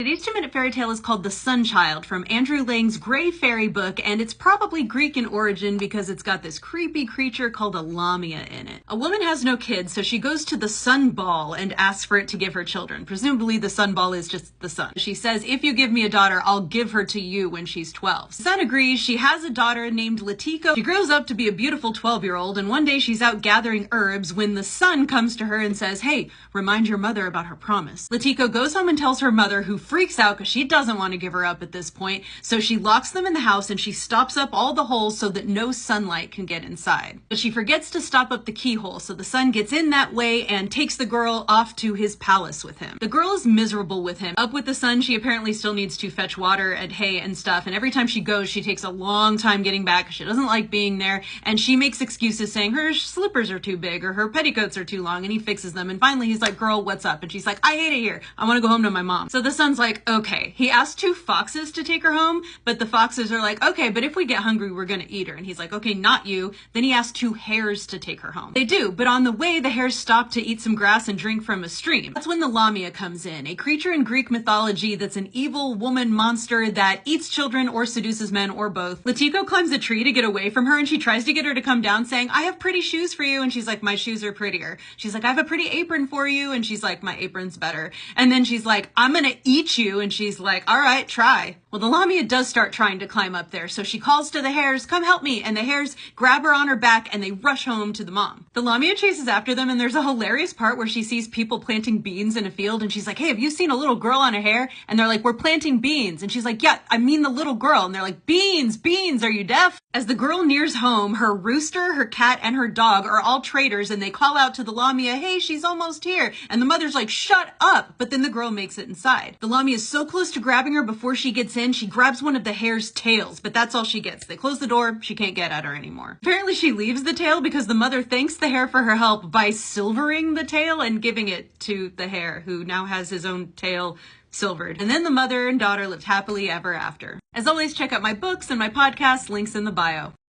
Today's 2-minute fairy tale is called The Sun Child from Andrew Lang's Grey Fairy book, and it's probably Greek in origin because it's got this creepy creature called a lamia in it. A woman has no kids, so she goes to the sun ball and asks for it to give her children. Presumably the sun ball is just the sun. She says, if you give me a daughter, I'll give her to you when she's 12. The sun agrees. She has a daughter named Latiko. She grows up to be a beautiful 12-year-old, and one day she's out gathering herbs when the sun comes to her and says, hey, remind your mother about her promise. Latiko goes home and tells her mother, who freaks out because she doesn't want to give her up at this point, so she locks them in the house and she stops up all the holes so that no sunlight can get inside. But she forgets to stop up the keyhole, so the sun gets in that way and takes the girl off to his palace with him. The girl is miserable with him. Up with the sun, she apparently still needs to fetch water and hay and stuff, and every time she goes, she takes a long time getting back because she doesn't like being there, and she makes excuses saying her slippers are too big or her petticoats are too long, and he fixes them, and finally he's like, girl, what's up? And she's like, I hate it here. I want to go home to my mom. So the sun's like, okay. He asked 2 foxes to take her home, but the foxes are like, okay, but if we get hungry, we're gonna eat her. And he's like, okay, not you. Then he asked 2 hares to take her home. They do, but on the way, the hares stop to eat some grass and drink from a stream. That's when the lamia comes in, a creature in Greek mythology that's an evil woman monster that eats children or seduces men or both. Latiko climbs a tree to get away from her, and she tries to get her to come down saying, I have pretty shoes for you. And she's like, my shoes are prettier. She's like, I have a pretty apron for you. And she's like, my apron's better. And then she's like, I'm gonna eat you. And she's like, all right, try. Well, the lamia does start trying to climb up there, so she calls to the hares, come help me, and the hares grab her on her back and they rush home to the mom. The lamia chases after them, and there's a hilarious part where she sees people planting beans in a field, and she's like, hey, have you seen a little girl on a hare? And they're like, we're planting beans. And she's like, yeah, I mean the little girl. And they're like, beans, beans, are you deaf? As the girl nears home, her rooster, her cat, and her dog are all traitors, and they call out to the lamia, hey, she's almost here. And the mother's like, shut up. But then the girl makes it inside. The lamia is so close to grabbing her before she gets in, she grabs one of the hare's tails, but that's all she gets. They close the door, she can't get at her anymore. Apparently she leaves the tail because the mother thanks the hare for her help by silvering the tail and giving it to the hare, who now has his own tail silvered. And then the mother and daughter lived happily ever after. As always, check out my books and my podcast, links in the bio.